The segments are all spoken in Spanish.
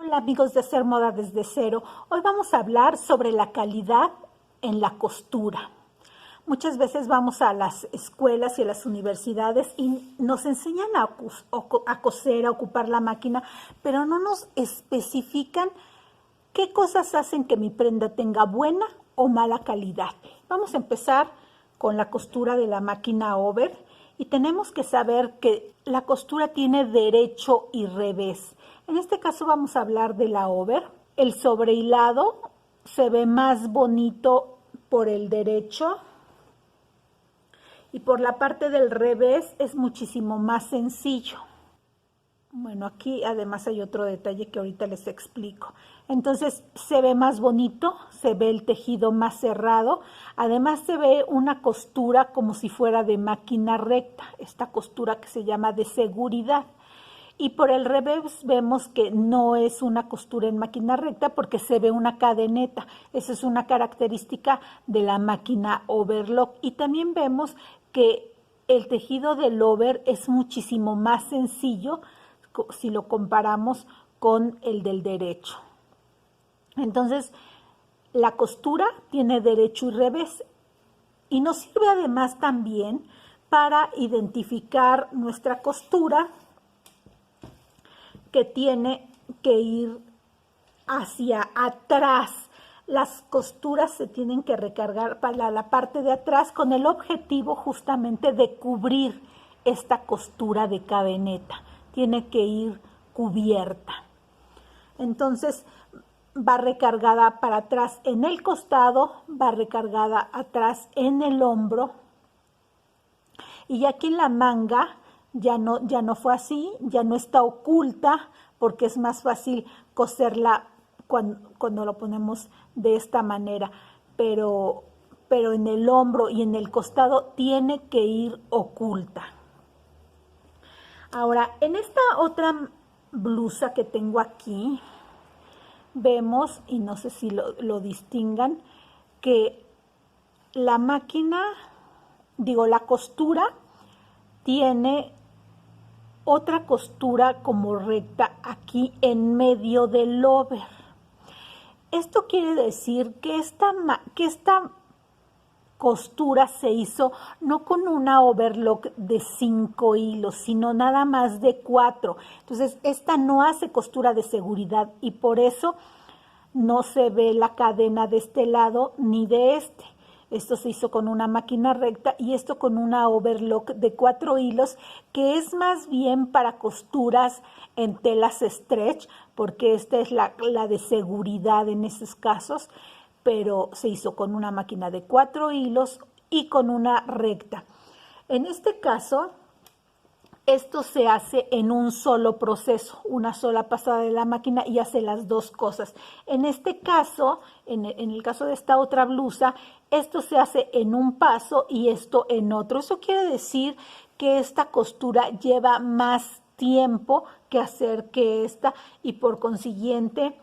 Hola amigos de Hacer Moda desde cero. Hoy vamos a hablar sobre la calidad en la costura. Muchas veces vamos a las escuelas y a las universidades y nos enseñan a coser, a ocupar la máquina, pero no nos especifican qué cosas hacen que mi prenda tenga buena o mala calidad. Vamos a empezar con la costura de la máquina over y tenemos que saber que la costura tiene derecho y revés. En este caso vamos a hablar de la over. El sobrehilado se ve más bonito por el derecho y por la parte del revés es muchísimo más sencillo. Bueno, aquí además hay otro detalle que ahorita les explico. Entonces se ve más bonito, se ve el tejido más cerrado, además se ve una costura como si fuera de máquina recta, esta costura que se llama de seguridad. Y por el revés vemos que no es una costura en máquina recta porque se ve una cadeneta. Esa es una característica de la máquina overlock. Y también vemos que el tejido del over es muchísimo más sencillo si lo comparamos con el del derecho. Entonces, la costura tiene derecho y revés. Y nos sirve además también para identificar nuestra costura que tiene que ir hacia atrás. Las costuras se tienen que recargar para la parte de atrás con el objetivo justamente de cubrir esta costura de cadeneta. Tiene que ir cubierta. Entonces va recargada para atrás en el costado, va recargada atrás en el hombro. Y aquí en la manga ya no fue así, ya no está oculta porque es más fácil coserla cuando lo ponemos de esta manera, pero en el hombro y en el costado tiene que ir oculta. Ahora, en esta otra blusa que tengo aquí, vemos, y no sé si lo distingan, que la máquina, la costura tiene otra costura como recta aquí en medio del over. Esto quiere decir que esta costura se hizo no con una overlock de 5 hilos, sino nada más de 4. Entonces, esta no hace costura de seguridad y por eso no se ve la cadena de este lado ni de este. Esto se hizo con una máquina recta y esto con una overlock de 4 hilos, que es más bien para costuras en telas stretch, porque esta es la de seguridad en esos casos, pero se hizo con una máquina de 4 hilos y con una recta. En este caso, esto se hace en un solo proceso, una sola pasada de la máquina y hace las dos cosas. En este caso, en el caso de esta otra blusa, esto se hace en un paso y esto en otro. Eso quiere decir que esta costura lleva más tiempo que hacer que esta y por consiguiente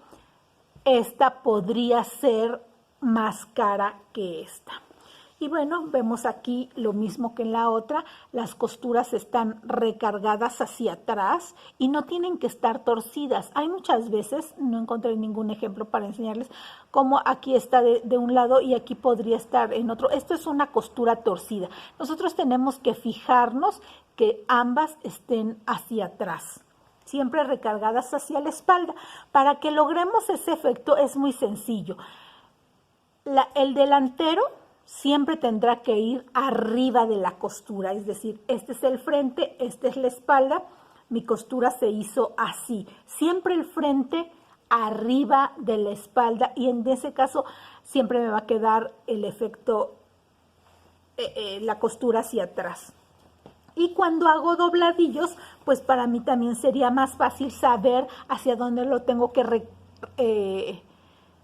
esta podría ser más cara que esta. Y bueno, vemos aquí lo mismo que en la otra, las costuras están recargadas hacia atrás y no tienen que estar torcidas. Hay muchas veces, no encontré ningún ejemplo para enseñarles, cómo aquí está de un lado y aquí podría estar en otro. Esto es una costura torcida. Nosotros tenemos que fijarnos que ambas estén hacia atrás, siempre recargadas hacia la espalda. Para que logremos ese efecto es muy sencillo. El delantero siempre tendrá que ir arriba de la costura, es decir, este es el frente, esta es la espalda, mi costura se hizo así, siempre el frente arriba de la espalda y en ese caso siempre me va a quedar el efecto, la costura hacia atrás. Y cuando hago dobladillos, pues para mí también sería más fácil saber hacia dónde lo tengo que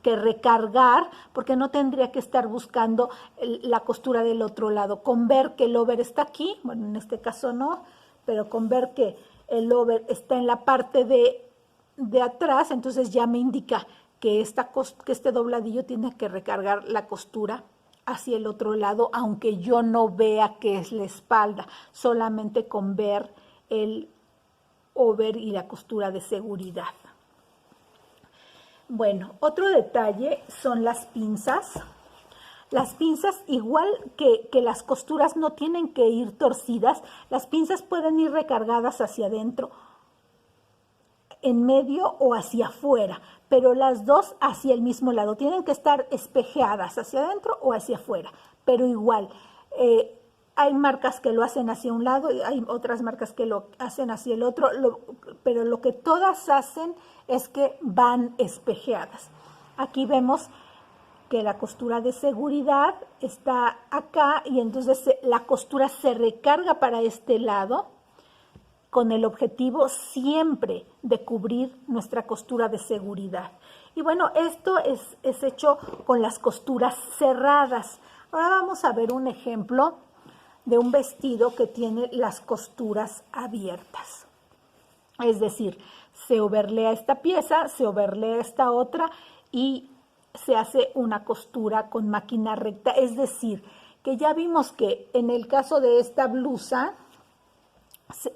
recargar, porque no tendría que estar buscando la costura del otro lado. Con ver que el over está aquí, bueno, en este caso no, pero con ver que el over está en la parte de atrás, entonces ya me indica que este dobladillo tiene que recargar la costura hacia el otro lado, aunque yo no vea que es la espalda, solamente con ver el over y la costura de seguridad. Bueno, otro detalle son las pinzas. Las pinzas, igual que las costuras, no tienen que ir torcidas. Las pinzas pueden ir recargadas hacia adentro, en medio o hacia afuera, pero las dos hacia el mismo lado. Tienen que estar espejeadas hacia adentro o hacia afuera, pero igual. Hay marcas que lo hacen hacia un lado y hay otras marcas que lo hacen hacia el otro, pero lo que todas hacen es que van espejeadas. Aquí vemos que la costura de seguridad está acá y entonces la costura se recarga para este lado con el objetivo siempre de cubrir nuestra costura de seguridad. Y bueno, esto es hecho con las costuras cerradas. Ahora vamos a ver un ejemplo de un vestido que tiene las costuras abiertas. Es decir, se overlea esta pieza, se overlea esta otra y se hace una costura con máquina recta. Es decir, que ya vimos que en el caso de esta blusa,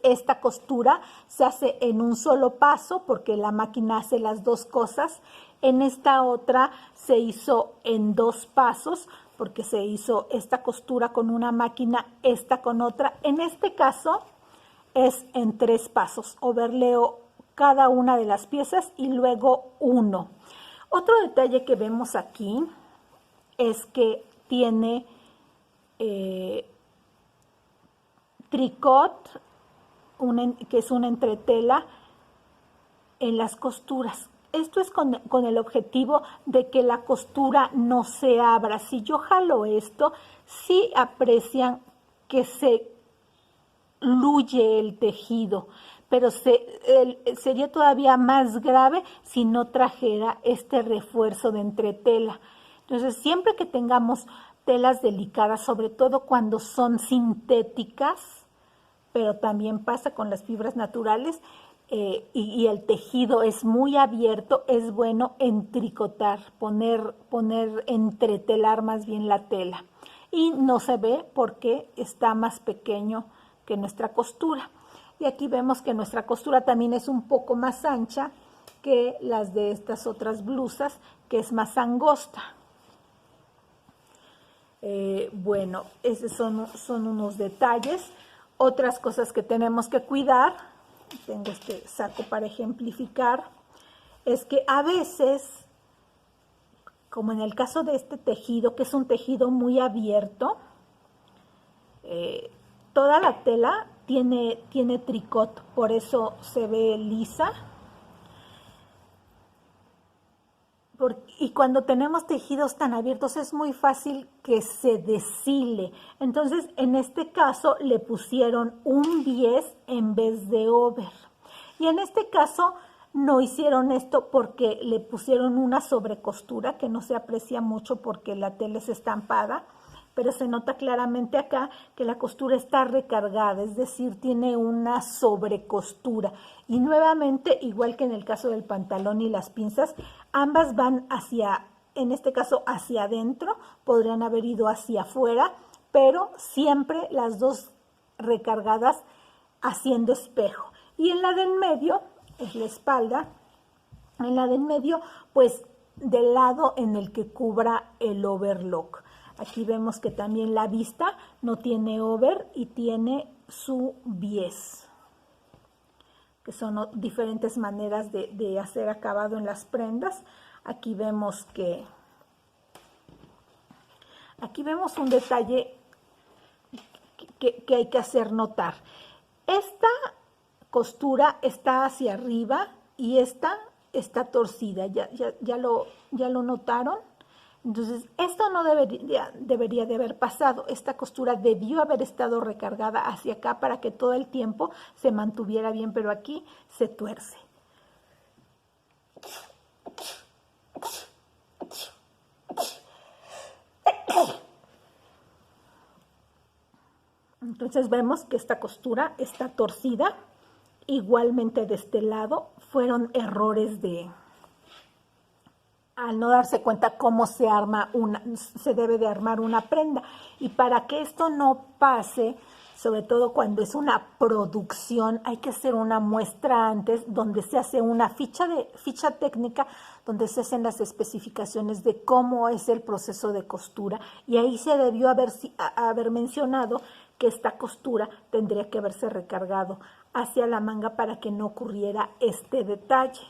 esta costura se hace en un solo paso porque la máquina hace las dos cosas. En esta otra se hizo en dos pasos porque se hizo esta costura con una máquina, esta con otra. En este caso es en tres pasos. Overleo cada una de las piezas y luego uno. Otro detalle que vemos aquí es que tiene tricot, que es una entretela en las costuras. Esto es con el objetivo de que la costura no se abra. Si yo jalo esto, sí aprecian que se luye el tejido, pero sería todavía más grave si no trajera este refuerzo de entretela. Entonces, siempre que tengamos telas delicadas, sobre todo cuando son sintéticas, pero también pasa con las fibras naturales, y el tejido es muy abierto, es bueno entricotar, entretelar más bien la tela. Y no se ve porque está más pequeño que nuestra costura. Y aquí vemos que nuestra costura también es un poco más ancha que las de estas otras blusas, que es más angosta. Bueno, esos son unos detalles. Otras cosas que tenemos que cuidar, tengo este saco para ejemplificar, es que a veces, como en el caso de este tejido, que es un tejido muy abierto, toda la tela tiene tricot, por eso se ve lisa. Y cuando tenemos tejidos tan abiertos es muy fácil que se deshile. Entonces, en este caso le pusieron un bies en vez de over. Y en este caso no hicieron esto porque le pusieron una sobrecostura que no se aprecia mucho porque la tela es estampada, pero se nota claramente acá que la costura está recargada, es decir, tiene una sobrecostura. Y nuevamente, igual que en el caso del pantalón y las pinzas, ambas van en este caso hacia adentro, podrían haber ido hacia afuera, pero siempre las dos recargadas haciendo espejo. Y en la del medio, es la espalda, en la del medio, pues del lado en el que cubra el overlock. Aquí vemos que también la vista no tiene over y tiene su bies, que son diferentes maneras de hacer acabado en las prendas. Aquí vemos un detalle que hay que hacer notar. Esta costura está hacia arriba y esta está torcida. ¿Ya lo notaron? Entonces, esto no debería de haber pasado. Esta costura debió haber estado recargada hacia acá para que todo el tiempo se mantuviera bien, pero aquí se tuerce. Entonces vemos que esta costura está torcida. Igualmente de este lado fueron errores al no darse cuenta cómo se debe de armar una prenda. Y para que esto no pase, sobre todo cuando es una producción, hay que hacer una muestra antes donde se hace una ficha técnica, donde se hacen las especificaciones de cómo es el proceso de costura, y ahí se debió haber mencionado que esta costura tendría que haberse recargado hacia la manga para que no ocurriera este detalle.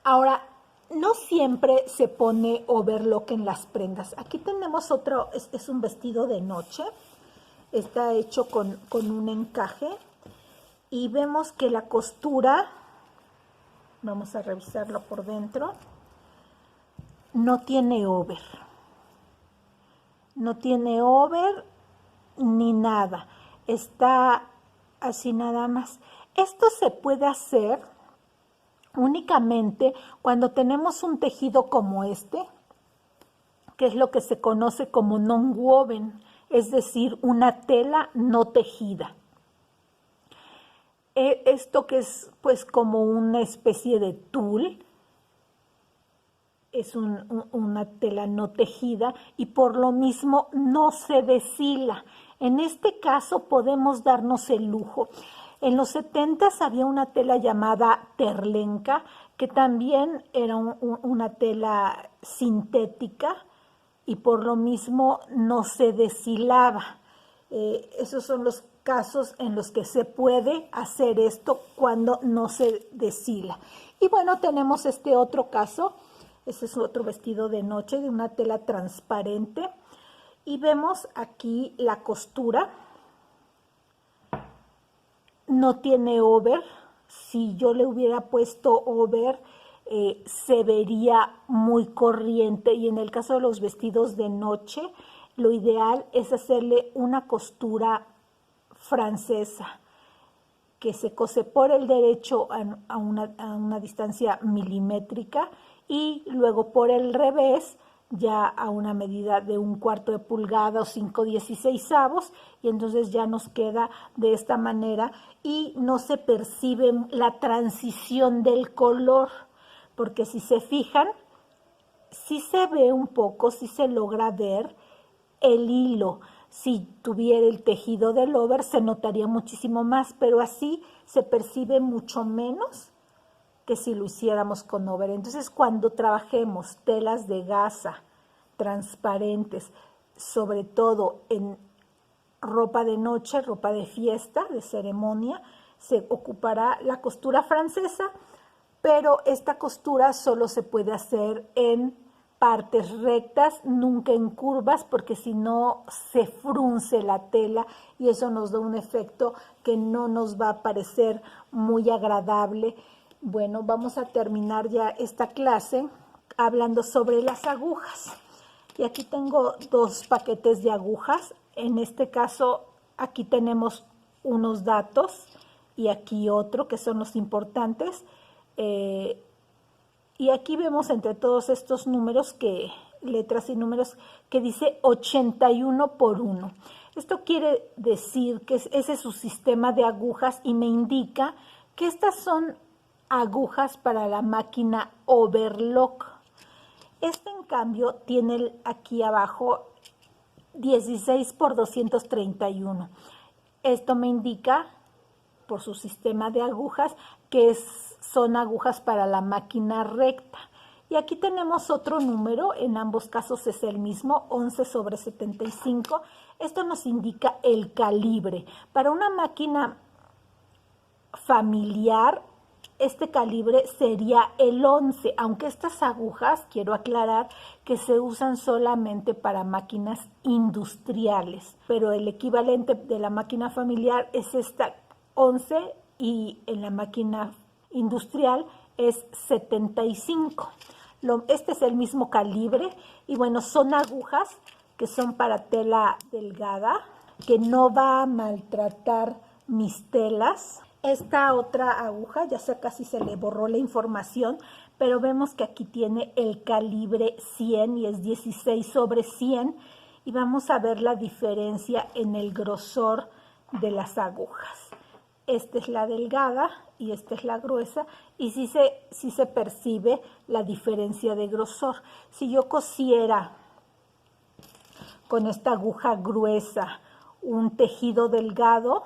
Ahora, no siempre se pone overlock en las prendas. Aquí tenemos otro, es un vestido de noche, está hecho con un encaje, y vemos que la costura, vamos a revisarlo por dentro, no tiene over. No tiene over ni nada. Está así nada más. Esto se puede hacer únicamente cuando tenemos un tejido como este, que es lo que se conoce como non-woven, es decir, una tela no tejida. Esto que es pues como una especie de tul, es una tela no tejida y por lo mismo no se deshila. En este caso podemos darnos el lujo. En los 70s había una tela llamada terlenca, que también era una tela sintética y por lo mismo no se deshilaba. Esos son los casos en los que se puede hacer esto cuando no se deshila. Y bueno, tenemos este otro caso. Ese es otro vestido de noche de una tela transparente. Y vemos aquí la costura. No tiene over. Si yo le hubiera puesto over, se vería muy corriente. Y en el caso de los vestidos de noche, lo ideal es hacerle una costura francesa, que se cose por el derecho a una distancia milimétrica y luego por el revés ya a una medida de 1/4 de pulgada o 5/16, y entonces ya nos queda de esta manera y no se percibe la transición del color, porque si se fijan, sí se ve un poco, sí se logra ver el hilo. Si tuviera el tejido del over se notaría muchísimo más, pero así se percibe mucho menos que si lo hiciéramos con over. Entonces, cuando trabajemos telas de gasa transparentes, sobre todo en ropa de noche, ropa de fiesta, de ceremonia, se ocupará la costura francesa, pero esta costura solo se puede hacer en partes rectas, nunca en curvas, porque si no se frunce la tela y eso nos da un efecto que no nos va a parecer muy agradable. Bueno, vamos a terminar ya esta clase hablando sobre las agujas. Y aquí tengo 2 paquetes de agujas. En este caso, aquí tenemos unos datos y aquí otro, que son los importantes. Y aquí vemos entre todos estos números, letras y números, que dice 81/1. Esto quiere decir que ese es su sistema de agujas y me indica que estas son agujas para la máquina overlock. Este, en cambio, tiene aquí abajo 16/231. Esto me indica, por su sistema de agujas, que son agujas para la máquina recta. Y aquí tenemos otro número, en ambos casos es el mismo, 11/75. Esto nos indica el calibre. Para una máquina familiar, este calibre sería el 11, aunque estas agujas, quiero aclarar, que se usan solamente para máquinas industriales, pero el equivalente de la máquina familiar es esta 11 y en la máquina industrial es 75. Este es el mismo calibre y bueno, son agujas que son para tela delgada, que no va a maltratar mis telas. Esta otra aguja, ya sea casi se le borró la información, pero vemos que aquí tiene el calibre 100 y es 16/100 y vamos a ver la diferencia en el grosor de las agujas. Esta es la delgada y esta es la gruesa y sí se percibe la diferencia de grosor. Si yo cosiera con esta aguja gruesa un tejido delgado,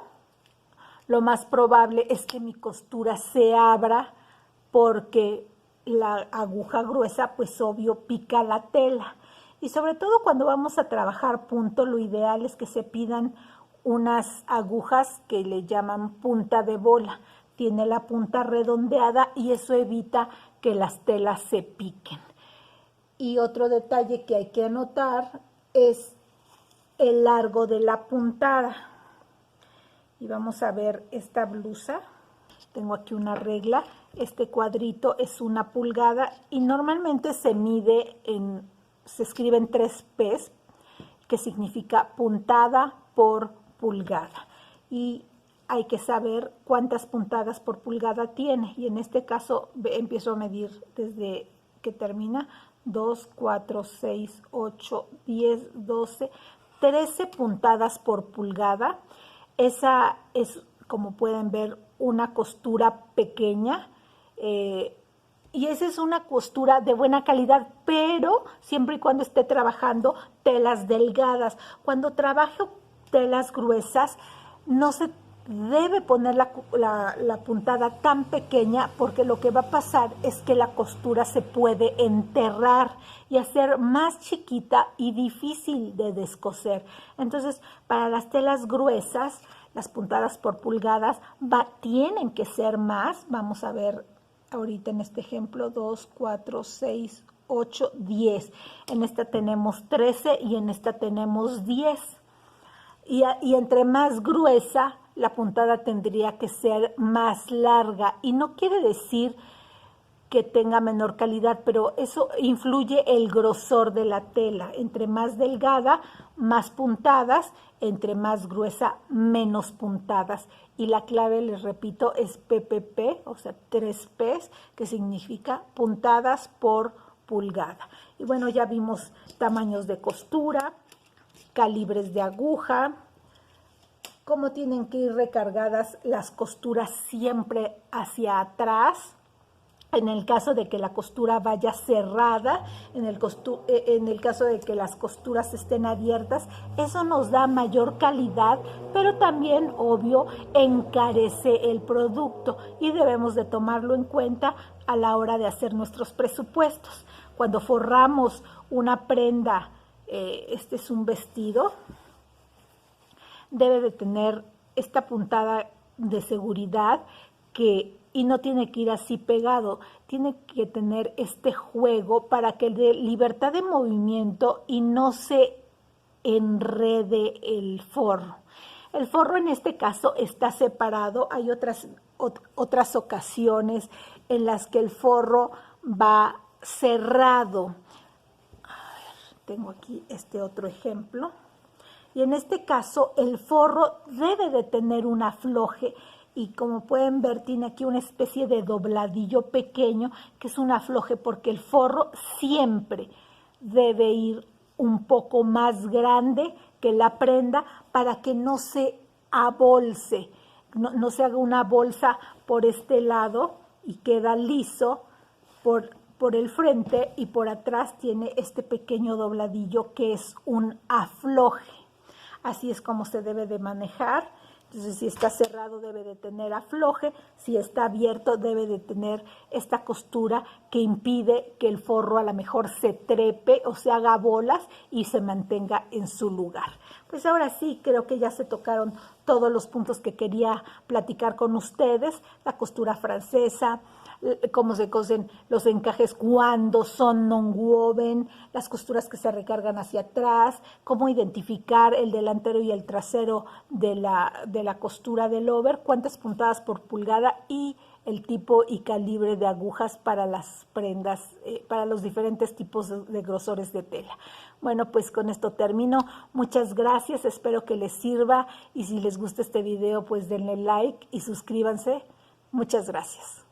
lo más probable es que mi costura se abra porque la aguja gruesa, pues obvio, pica la tela. Y sobre todo cuando vamos a trabajar punto, lo ideal es que se pidan unas agujas que le llaman punta de bola. Tiene la punta redondeada y eso evita que las telas se piquen. Y otro detalle que hay que anotar es el largo de la puntada. Y vamos a ver esta blusa. Tengo aquí una regla. Este cuadrito es 1 pulgada y normalmente se mide se escriben 3 P's, que significa puntada por pulgada. Y hay que saber cuántas puntadas por pulgada tiene. Y en este caso empiezo a medir desde que termina 2, 4, 6, 8, 10, 12, 13 puntadas por pulgada. Esa es, como pueden ver, una costura pequeña y esa es una costura de buena calidad, pero siempre y cuando esté trabajando telas delgadas. Cuando trabajo telas gruesas, no se debe poner la puntada tan pequeña porque lo que va a pasar es que la costura se puede enterrar y hacer más chiquita y difícil de descoser. Entonces, para las telas gruesas, las puntadas por pulgadas tienen que ser más. Vamos a ver ahorita en este ejemplo 2, 4, 6, 8, 10. En esta tenemos 13 y en esta tenemos 10. Y entre más gruesa, la puntada tendría que ser más larga. Y no quiere decir que tenga menor calidad, pero eso influye el grosor de la tela. Entre más delgada, más puntadas; entre más gruesa, menos puntadas. Y la clave, les repito, es PPP, o sea, 3 P's, que significa puntadas por pulgada. Y bueno, ya vimos tamaños de costura, calibres de aguja, cómo tienen que ir recargadas las costuras siempre hacia atrás. En el caso de que la costura vaya cerrada, en el caso de que las costuras estén abiertas, eso nos da mayor calidad, pero también, obvio, encarece el producto y debemos de tomarlo en cuenta a la hora de hacer nuestros presupuestos. Cuando forramos una prenda, este es un vestido, debe de tener esta puntada de seguridad y no tiene que ir así pegado, tiene que tener este juego para que dé libertad de movimiento y no se enrede el forro. El forro en este caso está separado. Hay otras ocasiones en las que el forro va cerrado. A ver, tengo aquí este otro ejemplo. Y en este caso el forro debe de tener un afloje. Y como pueden ver, tiene aquí una especie de dobladillo pequeño, que es un afloje, porque el forro siempre debe ir un poco más grande que la prenda para que no se abolse, no se haga una bolsa por este lado y queda liso por el frente, y por atrás tiene este pequeño dobladillo que es un afloje. Así es como se debe de manejar. Entonces, si está cerrado debe de tener afloje, si está abierto debe de tener esta costura que impide que el forro a lo mejor se trepe o se haga bolas y se mantenga en su lugar. Pues ahora sí, creo que ya se tocaron todos los puntos que quería platicar con ustedes: la costura francesa, cómo se cosen los encajes cuando son non-woven, las costuras que se recargan hacia atrás, cómo identificar el delantero y el trasero de la costura del over, cuántas puntadas por pulgada y el tipo y calibre de agujas para las prendas, para los diferentes tipos de grosores de tela. Bueno, pues con esto termino. Muchas gracias, espero que les sirva, y si les gusta este video, pues denle like y suscríbanse. Muchas gracias.